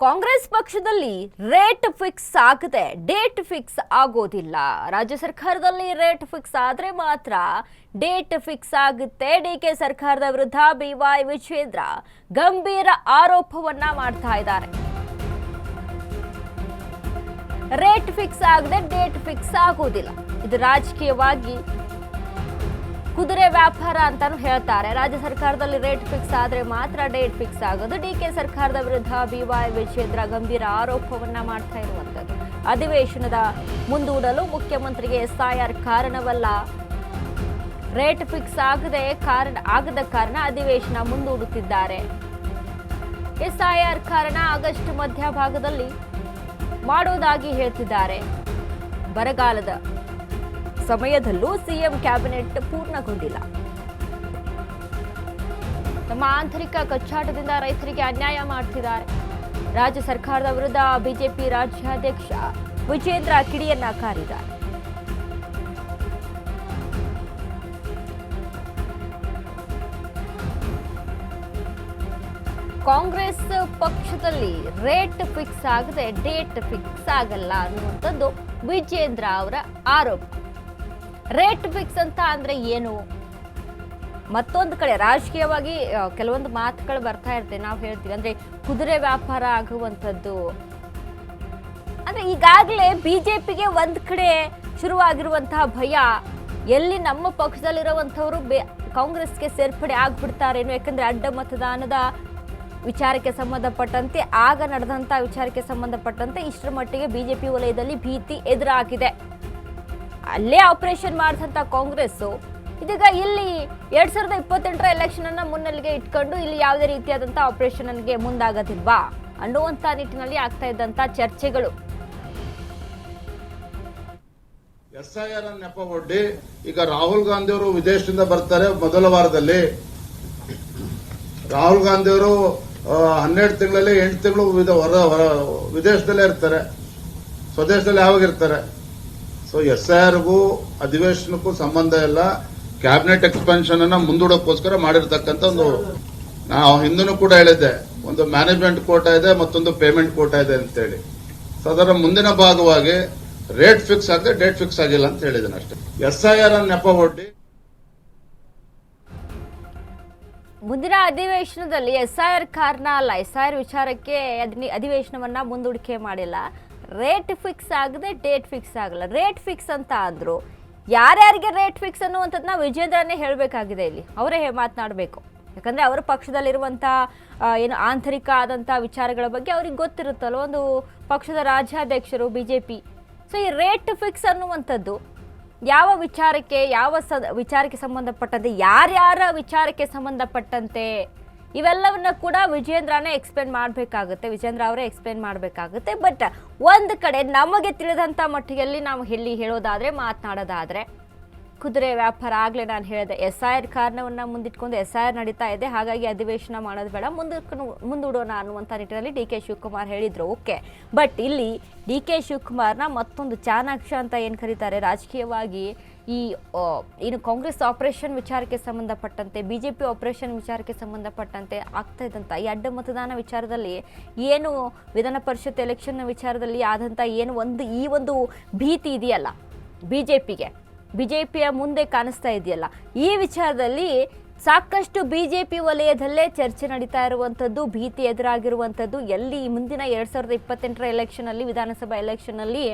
ಕಾಂಗ್ರೆಸ್ ಪಕ್ಷದಲ್ಲಿ rate fix ಆಗದೆ date fix ಆಗೋದಿಲ್ಲ. ರಾಜ್ಯ ಸರ್ಕಾರದಲ್ಲಿ ರೇಟ್ ಫಿಕ್ಸ್ ಆದ್ರೆ ಮಾತ್ರ ಡೇಟ್ ಫಿಕ್ಸ್ ಆಗುತ್ತೆ. ಡಿಕೆ ಸರ್ಕಾರದ ವಿರುದ್ಧ ಬಿವೈ ವಿಜೇಂದ್ರ ಗಂಭೀರ ಆರೋಪವನ್ನ ಮಾಡ್ತಾ ಇದ್ದಾರೆ. ರೇಟ್ ಫಿಕ್ಸ್ ಆಗದೆ ಡೇಟ್ ಫಿಕ್ಸ್ ಆಗೋದಿಲ್ಲ. ಇದು ರಾಜಕೀಯವಾಗಿ ಕುದುರೆ ವ್ಯಾಪಾರ ಅಂತಾನು ಹೇಳ್ತಾರೆ. ರಾಜ್ಯ ಸರ್ಕಾರದಲ್ಲಿ ರೇಟ್ ಫಿಕ್ಸ್ ಆದ್ರೆ ಮಾತ್ರ ಡೇಟ್ ಫಿಕ್ಸ್ ಆಗೋದು. ಡಿಕೆ ಸರ್ಕಾರದ ವಿರುದ್ಧ ಬಿವೈ ವಿಜೇಂದ್ರ ಗಂಭೀರ ಆರೋಪವನ್ನ ಮಾಡ್ತಾ ಇರುವಂತದ್ದು. ಅಧಿವೇಶನದ ಮುಂದೂಡಲು ಮುಖ್ಯಮಂತ್ರಿಗೆ ಎಸ್ಐಆರ್ ಕಾರಣವಲ್ಲ. ರೇಟ್ ಫಿಕ್ಸ್ ಆಗದ ಕಾರಣ ಅಧಿವೇಶನ ಮುಂದೂಡುತ್ತಿದ್ದಾರೆ. ಎಸ್ಐಆರ್ ಕಾರಣ ಆಗಸ್ಟ್ ಮಧ್ಯಭಾಗದಲ್ಲಿ ಮಾಡುವುದಾಗಿ ಹೇಳ್ತಿದ್ದಾರೆ. ಬರಗಾಲದ ಸಮಯದಲ್ಲೂ ಸಿಎಂ ಕ್ಯಾಬಿನೆಟ್ ಪೂರ್ಣಗೊಂಡಿಲ್ಲ. ತಮ್ಮ ಆಂತರಿಕ ಕಚ್ಚಾಟದಿಂದ ರೈತರಿಗೆ ಅನ್ಯಾಯ ಮಾಡ್ತಿದ್ದಾರೆ. ರಾಜ್ಯ ಸರ್ಕಾರದ ವಿರುದ್ಧ ಬಿಜೆಪಿ ರಾಜ್ಯಾಧ್ಯಕ್ಷ ವಿಜೇಂದ್ರ ಕಿಡಿಯನ್ನ ಕಾರಿದ್ದಾರೆ. ಕಾಂಗ್ರೆಸ್ ಪಕ್ಷದಲ್ಲಿ ರೇಟ್ ಫಿಕ್ಸ್ ಆಗದೆ ಡೇಟ್ ಫಿಕ್ಸ್ ಆಗಲ್ಲ ಅನ್ನುವಂಥದ್ದು ವಿಜೇಂದ್ರ ಅವರ ಆರೋಪ. ರೇಟ್ ಫಿಕ್ಸ್ ಅಂತ ಅಂದ್ರೆ ಏನು? ಮತ್ತೊಂದು ಕಡೆ ರಾಜಕೀಯವಾಗಿ ಕೆಲವೊಂದು ಮಾತುಗಳು ಬರ್ತಾ ಇರ್ತೇವೆ. ನಾವು ಹೇಳ್ತೀವಿ ಅಂದ್ರೆ ಕುದುರೆ ವ್ಯಾಪಾರ ಆಗುವಂಥದ್ದು. ಅಂದ್ರೆ ಈಗಾಗಲೇ ಬಿಜೆಪಿಗೆ ಒಂದ್ ಕಡೆ ಶುರುವಾಗಿರುವಂತಹ ಭಯ, ಎಲ್ಲಿ ನಮ್ಮ ಪಕ್ಷದಲ್ಲಿರುವಂಥವ್ರು ಕಾಂಗ್ರೆಸ್ಗೆ ಸೇರ್ಪಡೆ ಆಗ್ಬಿಡ್ತಾರೇನು. ಯಾಕಂದ್ರೆ ಅಡ್ಡ ಮತದಾನದ ವಿಚಾರಕ್ಕೆ ಸಂಬಂಧಪಟ್ಟಂತೆ, ಆಗ ನಡೆದಂತ ವಿಚಾರಕ್ಕೆ ಸಂಬಂಧಪಟ್ಟಂತೆ ಇಷ್ಟರ ಮಟ್ಟಿಗೆ ಬಿಜೆಪಿ ವಲಯದಲ್ಲಿ ಭೀತಿ ಎದುರಾಗಿದೆ. ಅಲ್ಲೇ ಆಪರೇಷನ್ ಮಾಡಿದಂತ ಕಾಂಗ್ರೆಸ್ ಇದೀಗ ಇಲ್ಲಿ 2028ರ ಎಲೆಕ್ಷನ್ ಅನ್ನ ಮುನ್ನೆಲೆಗೆ ಇಟ್ಕೊಂಡು ಇಲ್ಲಿ ಯಾವುದೇ ರೀತಿಯಾದಂತಹ ಆಪರೇಷನ್ಗೆ ಮುಂದಾಗೋದಿಲ್ವಾ ಅನ್ನುವಂತ ನಿಟ್ಟಿನಲ್ಲಿ ಆಗ್ತಾ ಇದ್ದಂತ ಚರ್ಚೆಗಳು. ಎಸ್ಐಆರ್ ನೆಪ ಒಡ್ಡಿ ಈಗ ರಾಹುಲ್ ಗಾಂಧಿ ಅವರು ವಿದೇಶದಿಂದ ಬರ್ತಾರೆ. ಮೊದಲ ವಾರದಲ್ಲಿ ರಾಹುಲ್ ಗಾಂಧಿ ಅವರು 12 ತಿಂಗಳಲ್ಲಿ 8 ತಿಂಗಳು ವಿದೇಶದಲ್ಲೇ ಇರ್ತಾರೆ, ಸ್ವದೇಶದಲ್ಲಿ ಯಾವಾಗ ಇರ್ತಾರೆ. ಸೊ ಎಸ್ಐಆರ್ಗೂ ಅಧಿವೇಶನಕ್ಕೂ ಸಂಬಂಧ ಇಲ್ಲ. ಕ್ಯಾಬಿನೆಟ್ ಎಕ್ಸ್ಪಾನ್ಷನ್ ಅನ್ನ ಮುಂದೂಡೋಕ್ಕೋಸ್ಕರ ಮಾಡಿರ್ತಕ್ಕಂಥ ನಾವು ಹಿಂದೂ ಕೂಡ ಹೇಳಿದ್ದೆ, ಒಂದು ಮ್ಯಾನೇಜ್ಮೆಂಟ್ ಕೋಟಾ ಇದೆ, ಮತ್ತೊಂದು ಪೇಮೆಂಟ್ ಕೋಟಾ ಇದೆ ಅಂತೇಳಿ. ಸೊ ಅದರ ಮುಂದಿನ ಭಾಗವಾಗಿ ರೇಟ್ ಫಿಕ್ಸ್ ಆಗದೆ ಡೇಟ್ ಫಿಕ್ಸ್ ಆಗಿಲ್ಲ ಅಂತ ಹೇಳಿದ್ದೇನೆ ಅಷ್ಟೇ. ಎಸ್ಐಆರ್ ನೆಪ ಒಡ್ಡಿ ಮುಂದಿನ ಅಧಿವೇಶನದಲ್ಲಿ ಎಸ್ಐಆರ್ ಕಾರಣ ಅಲ್ಲ, ಎಸ್ಐಆರ್ ವಿಚಾರಕ್ಕೆ ಅಧಿವೇಶನವನ್ನ ಮುಂದೂಡಿಕೆ ಮಾಡಿಲ್ಲ. ರೇಟ್ ಫಿಕ್ಸ್ ಆಗದೆ ಡೇಟ್ ಫಿಕ್ಸ್ ಆಗಲ್ಲ. ರೇಟ್ ಫಿಕ್ಸ್ ಅಂತ ಅಂದ್ರು ಯಾರ್ಯಾರಿಗೆ ರೇಟ್ ಫಿಕ್ಸ್ ಅನ್ನುವಂಥದ್ದನ್ನ ವಿಜೇಂದ್ರನೇ ಹೇಳಬೇಕಾಗಿದೆ. ಇಲ್ಲಿ ಅವರೇ ಮಾತನಾಡಬೇಕು. ಯಾಕಂದ್ರೆ ಅವರ ಪಕ್ಷದಲ್ಲಿರುವಂಥ ಏನು ಆಂತರಿಕ ಆದಂಥ ವಿಚಾರಗಳ ಬಗ್ಗೆ ಅವ್ರಿಗೆ ಗೊತ್ತಿರುತ್ತಲ್ಲ, ಒಂದು ಪಕ್ಷದ ರಾಜ್ಯಾಧ್ಯಕ್ಷರು ಬಿಜೆಪಿ. ಸೊ ಈ ರೇಟ್ ಫಿಕ್ಸ್ ಅನ್ನುವಂಥದ್ದು ಯಾವ ವಿಚಾರಕ್ಕೆ ಸಂಬಂಧಪಟ್ಟಂತೆ, ಯಾರ್ಯಾರ ವಿಚಾರಕ್ಕೆ ಸಂಬಂಧಪಟ್ಟಂತೆ, ಇವೆಲ್ಲವನ್ನ ಕೂಡ ವಿಜೇಂದ್ರನೇ ಎಕ್ಸ್ಪ್ಲೇನ್ ಮಾಡಬೇಕಾಗುತ್ತೆ. ವಿಜೇಂದ್ರ ಅವರೇ ಎಕ್ಸ್ಪ್ಲೇನ್ ಮಾಡಬೇಕಾಗುತ್ತೆ. ಬಟ್ ಒಂದು ಕಡೆ ನಮಗೆ ತಿಳಿದಂಥ ಮಟ್ಟಿಗೆಲ್ಲಿ ನಾವು ಹೇಳೋದಾದ್ರೆ, ಮಾತನಾಡೋದಾದ್ರೆ ಕುದುರೆ ವ್ಯಾಪಾರ. ಆಗಲೇ ನಾನು ಹೇಳಿದೆ, ಎಸ್ಐಆರ್ ಕಾರಣವನ್ನ ಮುಂದಿಟ್ಕೊಂಡು ಎಸ್ಐಆರ್ ನಡೀತಾ ಇದೆ, ಹಾಗಾಗಿ ಅಧಿವೇಶನ ಮಾಡೋದು ಬೇಡ, ಮುಂದೂಡೋಣ ಅನ್ನುವಂಥ ನಿಟ್ಟಿನಲ್ಲಿ ಡಿ ಕೆ ಶಿವಕುಮಾರ್ ಹೇಳಿದ್ರು. ಓಕೆ, ಬಟ್ ಇಲ್ಲಿ ಡಿ ಕೆ ಶಿವಕುಮಾರ್ನ ಮತ್ತೊಂದು ಚಾಣಾಕ್ಷ ಅಂತ ಏನು ಕರೀತಾರೆ ರಾಜಕೀಯವಾಗಿ, ಈ ಏನು ಕಾಂಗ್ರೆಸ್ ಆಪರೇಷನ್ ವಿಚಾರಕ್ಕೆ ಸಂಬಂಧಪಟ್ಟಂತೆ, ಬಿಜೆಪಿ ಆಪರೇಷನ್ ವಿಚಾರಕ್ಕೆ ಸಂಬಂಧಪಟ್ಟಂತೆ ಆಗ್ತಾ ಇದ್ದಂಥ ಈ ಅಡ್ಡ ಮತದಾನ ವಿಚಾರದಲ್ಲಿ, ಏನು ವಿಧಾನ ಪರಿಷತ್ ಎಲೆಕ್ಷನ್ ವಿಚಾರದಲ್ಲಿ ಆದಂಥ ಏನು ಈ ಒಂದು ಭೀತಿ ಇದೆಯಲ್ಲ ಬಿಜೆಪಿಯ ಮುಂದೆ ಕಾಣಿಸ್ತಾ ಇದೆಯಲ್ಲ, ಈ ವಿಚಾರದಲ್ಲಿ ಸಾಕಷ್ಟು ಬಿಜೆಪಿ ವಲಯದಲ್ಲೇ ಚರ್ಚೆ ನಡೀತಾ ಇರುವಂಥದ್ದು, ಭೀತಿ ಎದುರಾಗಿರುವಂಥದ್ದು. ಎಲ್ಲಿ ಮುಂದಿನ 2028ರ ಎಲೆಕ್ಷನ್ ಅಲ್ಲಿ, ವಿಧಾನಸಭಾ ಎಲೆಕ್ಷನ್ ಅಲ್ಲಿ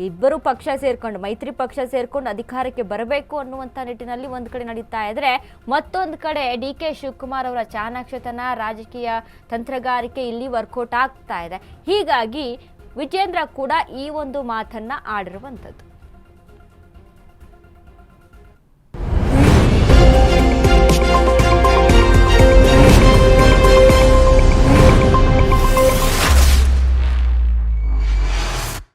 ಇಬ್ಬರು ಪಕ್ಷ ಸೇರ್ಕೊಂಡು, ಮೈತ್ರಿ ಪಕ್ಷ ಸೇರ್ಕೊಂಡು ಅಧಿಕಾರಕ್ಕೆ ಬರಬೇಕು ಅನ್ನುವಂಥ ನಿಟ್ಟಿನಲ್ಲಿ ಒಂದು ಕಡೆ ನಡೀತಾ ಇದ್ರೆ, ಮತ್ತೊಂದು ಕಡೆ ಡಿ ಕೆ ಶಿವಕುಮಾರ್ ಅವರ ಚಾಣಾಕ್ಷತನ, ರಾಜಕೀಯ ತಂತ್ರಗಾರಿಕೆ ಇಲ್ಲಿ ವರ್ಕೌಟ್ ಆಗ್ತಾ ಇದೆ. ಹೀಗಾಗಿ ವಿಜೇಂದ್ರ ಕೂಡ ಈ ಒಂದು ಮಾತನ್ನ ಆಡಿರುವಂಥದ್ದು.